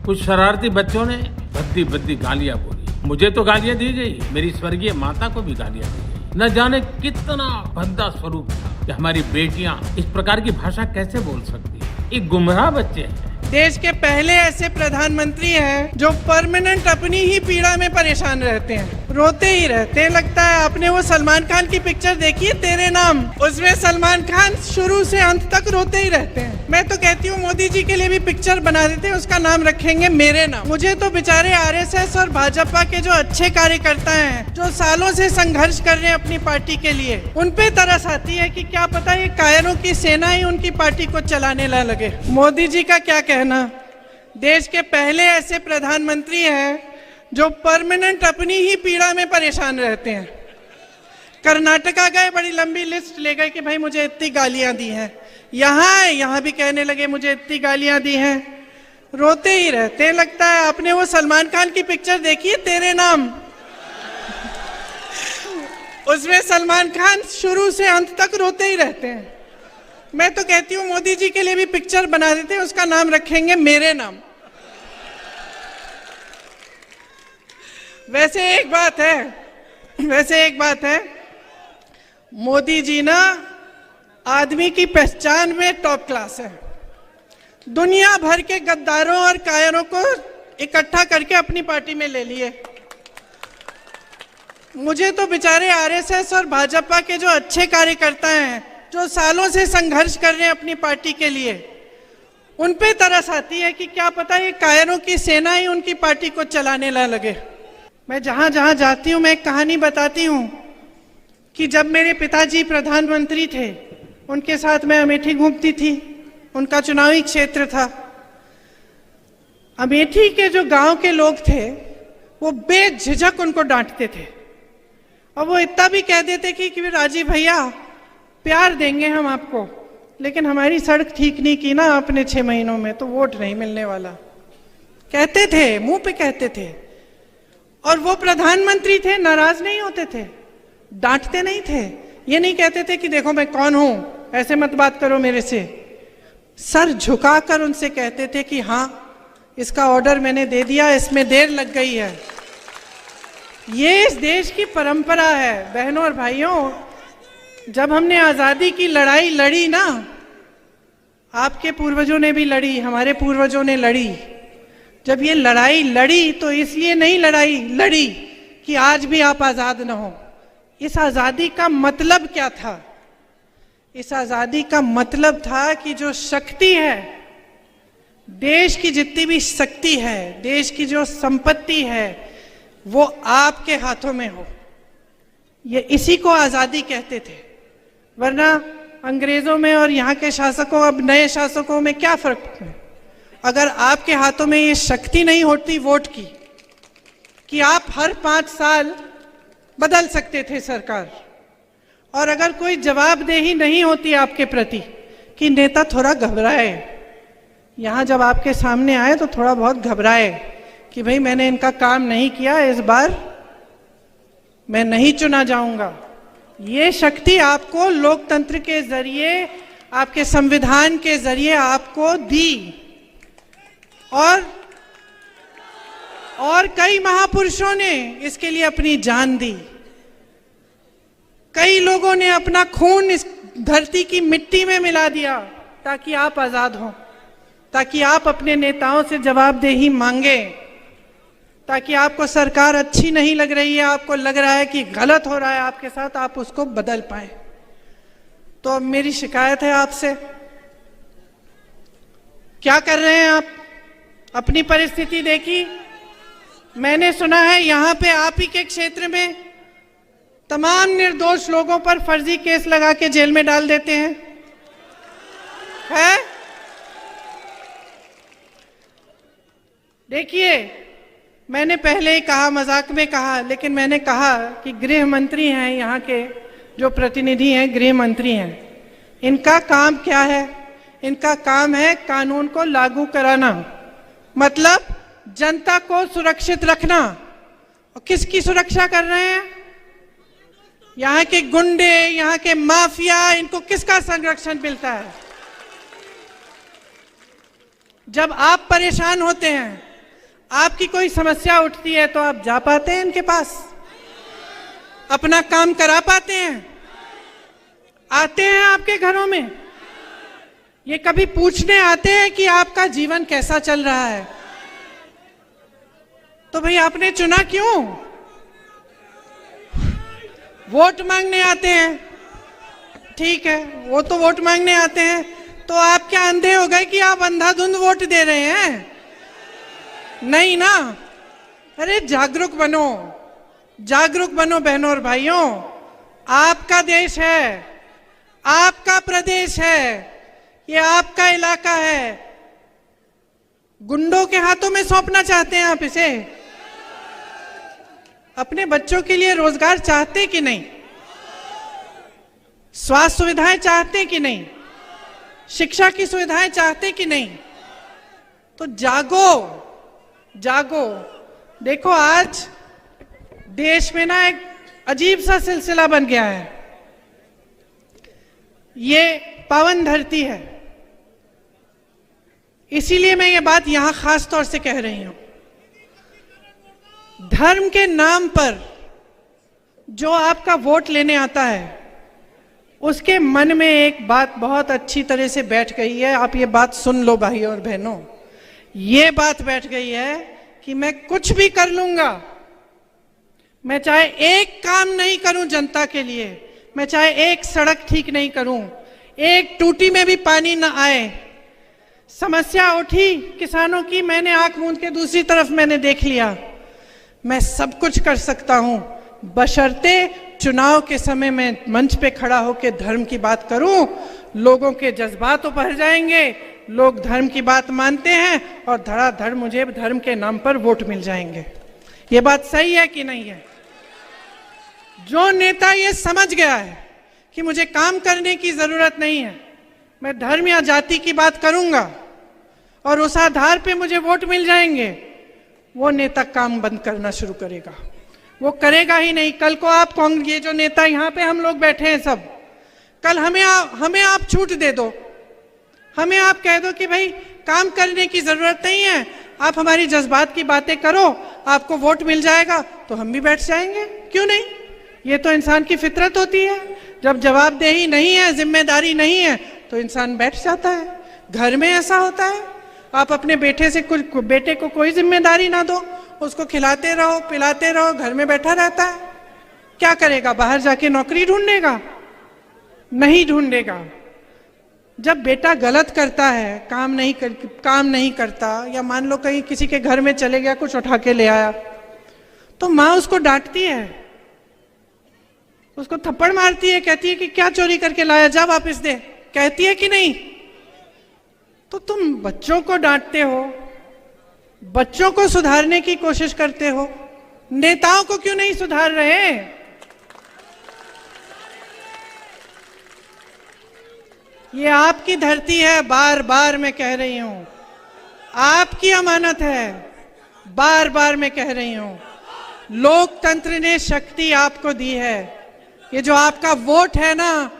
कुछ शरारती बच्चों ने भद्दी भद्दी गालियां बोली। मुझे तो गालियां दी गई, मेरी स्वर्गीय माता को भी गालियां दी गई। न जाने कितना भद्दा स्वरूप था कि हमारी बेटियां इस प्रकार की भाषा कैसे बोल सकती है। ये गुमराह बच्चे हैं। देश के पहले ऐसे प्रधानमंत्री हैं जो परमानेंट अपनी ही पीड़ा में परेशान रहते हैं, रोते ही रहते हैं। लगता है आपने वो सलमान खान की पिक्चर देखी है तेरे नाम, उसमें सलमान खान शुरू से अंत तक रोते ही रहते हैं। मैं तो कहती हूँ मोदी जी के लिए भी पिक्चर बना देते हैं, उसका नाम रखेंगे मेरे नाम। मुझे तो बेचारे आरएसएस और भाजपा के जो अच्छे कार्यकर्ता हैं, जो सालों से संघर्ष कर रहे हैं अपनी पार्टी के लिए, उन पे तरस आती है कि क्या पता ये कायरों की सेना ही उनकी पार्टी को चलाने ना लगे। मोदी जी का क्या कहना, देश के पहले ऐसे प्रधानमंत्री हैं जो परमानेंट अपनी ही पीड़ा में परेशान रहते हैं। कर्नाटका गए, बड़ी लंबी लिस्ट ले गए कि भाई मुझे इतनी गालियां दी हैं। यहाँ भी कहने लगे मुझे इतनी गालियां दी हैं, रोते ही रहते हैं। लगता है आपने वो सलमान खान की पिक्चर देखी है तेरे नाम, उसमें सलमान खान शुरू से अंत तक रोते ही रहते हैं। मैं तो कहती हूँ मोदी जी के लिए भी पिक्चर बना देते हैं, उसका नाम रखेंगे मेरे नाम। वैसे एक बात है, मोदी जी ना आदमी की पहचान में टॉप क्लास है। दुनिया भर के गद्दारों और कायरों को इकट्ठा करके अपनी पार्टी में ले लिए। मुझे तो बेचारे आरएसएस और भाजपा के जो अच्छे कार्यकर्ता हैं, जो सालों से संघर्ष कर रहे हैं अपनी पार्टी के लिए, उन पे तरस आती है कि क्या पता ये कायरों की सेना ही उनकी पार्टी को चलाने ना लगे। मैं जहां जहां जाती हूं मैं एक कहानी बताती हूं कि जब मेरे पिताजी प्रधानमंत्री थे, उनके साथ मैं अमेठी घूमती थी, उनका चुनावी क्षेत्र था। अमेठी के जो गांव के लोग थे वो बेझिझक उनको डांटते थे, और वो इतना भी कह देते कि राजीव भैया प्यार देंगे हम आपको, लेकिन हमारी सड़क ठीक नहीं की ना आपने 6 महीनों में तो वोट नहीं मिलने वाला। कहते थे, मुंह पे कहते थे। और वो प्रधानमंत्री थे, नाराज नहीं होते थे, डांटते नहीं थे। ये नहीं कहते थे कि देखो मैं कौन हूं, ऐसे मत बात करो मेरे से। सर झुकाकर उनसे कहते थे कि हाँ इसका ऑर्डर मैंने दे दिया, इसमें देर लग गई है। ये इस देश की परंपरा है। बहनों और भाइयों, जब हमने आजादी की लड़ाई लड़ी ना, आपके पूर्वजों ने भी लड़ी, हमारे पूर्वजों ने लड़ी। जब ये लड़ाई लड़ी तो इसलिए नहीं लड़ी कि आज भी आप आजाद न हो। इस आजादी का मतलब क्या था? इस आजादी का मतलब था कि जो शक्ति है, देश की जितनी भी शक्ति है, देश की जो संपत्ति है, वो आपके हाथों में हो। ये इसी को आजादी कहते थे। वरना अंग्रेजों में और यहाँ के शासकों, अब नए शासकों में क्या फर्क है? अगर आपके हाथों में ये शक्ति नहीं होती वोट की, कि आप हर 5 साल बदल सकते थे सरकार, और अगर कोई जवाबदेही नहीं होती आपके प्रति कि नेता थोड़ा घबराए, यहाँ जब आपके सामने आए तो थोड़ा बहुत घबराए कि भाई मैंने इनका काम नहीं किया, इस बार मैं नहीं चुना जाऊंगा। ये शक्ति आपको लोकतंत्र के जरिए, आपके संविधान के जरिए आपको दी। और कई महापुरुषों ने इसके लिए अपनी जान दी। कई लोगों ने अपना खून इस धरती की मिट्टी में मिला दिया ताकि आप आजाद हो, ताकि आप अपने नेताओं से जवाबदेही मांगे, ताकि आपको सरकार अच्छी नहीं लग रही है, आपको लग रहा है कि गलत हो रहा है आपके साथ, आप उसको बदल पाए। तो अब मेरी शिकायत है आपसे, क्या कर रहे हैं आप? अपनी परिस्थिति देखी। मैंने सुना है यहाँ पे आप ही के क्षेत्र में तमाम निर्दोष लोगों पर फर्जी केस लगा के जेल में डाल देते हैं, है? देखिए, मैंने पहले ही कहा, मजाक में कहा, लेकिन मैंने कहा कि गृह मंत्री हैं, यहाँ के जो प्रतिनिधि हैं गृह मंत्री हैं, इनका काम क्या है? इनका काम है कानून को लागू कराना, मतलब जनता को सुरक्षित रखना। और किसकी सुरक्षा कर रहे हैं? यहाँ के गुंडे, यहाँ के माफिया, इनको किसका संरक्षण मिलता है? जब आप परेशान होते हैं, आपकी कोई समस्या उठती है तो आप जा पाते हैं इनके पास, अपना काम करा पाते हैं, आते हैं आपके घरों में, ये कभी पूछने आते हैं कि आपका जीवन कैसा चल रहा है? तो भाई आपने चुना क्यों? वोट मांगने आते हैं, ठीक है, वो तो वोट मांगने आते हैं, तो आप क्या अंधे हो गए कि आप अंधाधुंध वोट दे रहे हैं? नहीं ना। अरे जागरूक बनो, जागरूक बनो बहनों और भाइयों। आपका देश है, आपका प्रदेश है, ये आपका इलाका है। गुंडों के हाथों में सौंपना चाहते हैं आप इसे? अपने बच्चों के लिए रोजगार चाहते कि नहीं? स्वास्थ्य सुविधाएं चाहते कि नहीं? शिक्षा की सुविधाएं चाहते कि नहीं? तो जागो, जागो। देखो आज देश में ना एक अजीब सा सिलसिला बन गया है। ये पावन धरती है, इसीलिए मैं ये बात यहां खास तौर से कह रही हूं। धर्म के नाम पर जो आपका वोट लेने आता है, उसके मन में एक बात बहुत अच्छी तरह से बैठ गई है। आप ये बात सुन लो भाइयों और बहनों, ये बात बैठ गई है कि मैं कुछ भी कर लूंगा, मैं चाहे एक काम नहीं करूं जनता के लिए, मैं चाहे एक सड़क ठीक नहीं करूं, एक टूटी में भी पानी न आए, समस्या उठी किसानों की, मैंने आंख मूंद के दूसरी तरफ मैंने देख लिया, मैं सब कुछ कर सकता हूं, बशर्ते चुनाव के समय में मंच पे खड़ा होकर धर्म की बात करूं। लोगों के जज्बात उभर जाएंगे, लोग धर्म की बात मानते हैं और धड़ाधड़ मुझे धर्म के नाम पर वोट मिल जाएंगे। ये बात सही है कि नहीं है? जो नेता ये समझ गया है कि मुझे काम करने की जरूरत नहीं है, मैं धर्म या जाति की बात करूंगा और उस आधार पे मुझे वोट मिल जाएंगे, वो नेता काम बंद करना शुरू करेगा। वो करेगा ही नहीं। कल को आप ये जो नेता यहाँ पे हम लोग बैठे हैं सब, कल हमें आप छूट दे दो, हमें आप कह दो कि भाई काम करने की जरूरत नहीं है, आप हमारी जज्बात की बातें करो, आपको वोट मिल जाएगा, तो हम भी बैठ जाएंगे। क्यों नहीं? ये तो इंसान की फितरत होती है। जब जवाबदेही नहीं है, जिम्मेदारी नहीं है, तो इंसान बैठ जाता है। घर में ऐसा होता है, आप अपने बेटे को कोई जिम्मेदारी ना दो, उसको खिलाते रहो, पिलाते रहो, घर में बैठा रहता है। क्या करेगा? बाहर जाके नौकरी ढूंढेगा? नहीं ढूंढेगा। जब बेटा गलत करता है, काम नहीं करता, या मान लो कहीं किसी के घर में चले गया, कुछ उठा के ले आया, तो माँ उसको डांटती है, उसको थप्पड़ मारती है, कहती है कि क्या चोरी करके लाया, जा वापस दे, कहती है कि नहीं? तो तुम बच्चों को डांटते हो, बच्चों को सुधारने की कोशिश करते हो, नेताओं को क्यों नहीं सुधार रहे? ये आपकी धरती है, बार बार मैं कह रही हूं, आपकी अमानत है, बार बार मैं कह रही हूं। लोकतंत्र ने शक्ति आपको दी है, ये जो आपका वोट है ना,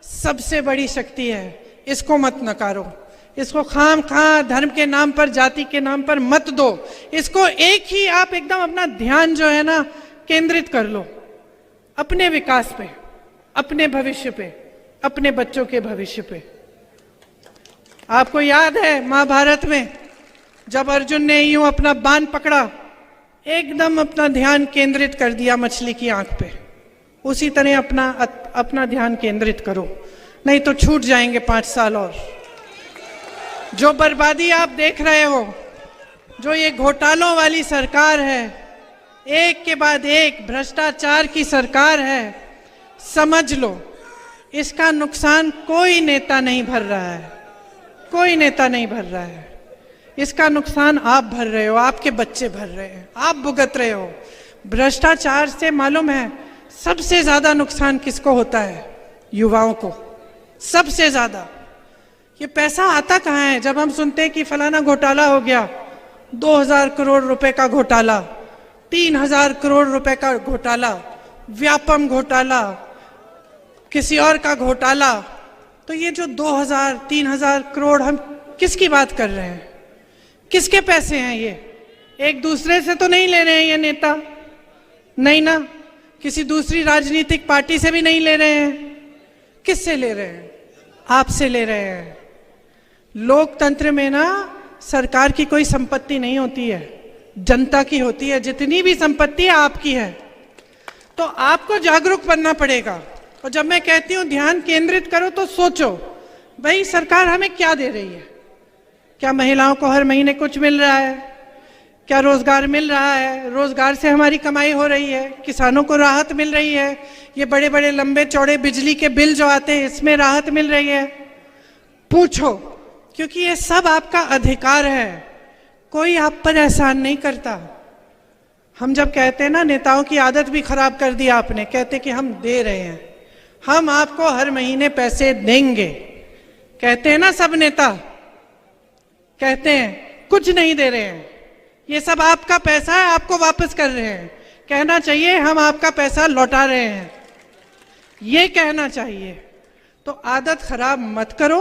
सबसे बड़ी शक्ति है, इसको मत नकारो, इसको खाम-खा धर्म के नाम पर, जाति के नाम पर मत दो। इसको एक ही आप एकदम अपना ध्यान जो है ना केंद्रित कर लो अपने विकास पे, अपने भविष्य पे, अपने बच्चों के भविष्य पे। आपको याद है महाभारत में जब अर्जुन ने यूं अपना बाण पकड़ा, एकदम अपना ध्यान केंद्रित कर दिया मछली की आंख पे, उसी तरह अपना ध्यान केंद्रित करो, नहीं तो छूट जाएंगे 5 साल और। जो बर्बादी आप देख रहे हो, जो ये घोटालों वाली सरकार है, एक के बाद एक भ्रष्टाचार की सरकार है, समझ लो इसका नुकसान कोई नेता नहीं भर रहा है, कोई नेता नहीं भर रहा है। इसका नुकसान आप भर रहे हो, आपके बच्चे भर रहे हैं, आप भुगत रहे हो। भ्रष्टाचार से मालूम है सबसे ज्यादा नुकसान किसको होता है? युवाओं को, सबसे ज्यादा। ये पैसा आता कहाँ है? जब हम सुनते हैं कि फलाना घोटाला हो गया, 2000 करोड़ रुपए का घोटाला, 3000 करोड़ रुपए का घोटाला, व्यापम घोटाला, किसी और का घोटाला, तो ये जो 2000-3000 करोड़, हम किसकी बात कर रहे हैं? किसके पैसे हैं ये? एक दूसरे से तो नहीं ले रहे हैं ये नेता, नहीं ना, किसी दूसरी राजनीतिक पार्टी से भी नहीं ले रहे हैं। किससे ले रहे हैं? आपसे ले रहे हैं। लोकतंत्र में ना सरकार की कोई संपत्ति नहीं होती है, जनता की होती है। जितनी भी संपत्ति है आपकी है, तो आपको जागरूक बनना पड़ेगा। और जब मैं कहती हूं ध्यान केंद्रित करो, तो सोचो भाई सरकार हमें क्या दे रही है? क्या महिलाओं को हर महीने कुछ मिल रहा है? क्या रोजगार मिल रहा है? रोजगार से हमारी कमाई हो रही है? किसानों को राहत मिल रही है? ये बड़े बड़े लंबे चौड़े बिजली के बिल जो आते हैं, इसमें राहत मिल रही है? पूछो, क्योंकि ये सब आपका अधिकार है। कोई आप पर एहसान नहीं करता। हम जब कहते हैं ना, नेताओं की आदत भी खराब कर दी आपने, कहते कि हम दे रहे हैं, हम आपको हर महीने पैसे देंगे, कहते हैं ना सब नेता, कहते हैं कुछ नहीं दे रहे हैं, ये सब आपका पैसा है, आपको वापस कर रहे हैं। कहना चाहिए हम आपका पैसा लौटा रहे हैं, ये कहना चाहिए। तो आदत खराब मत करो।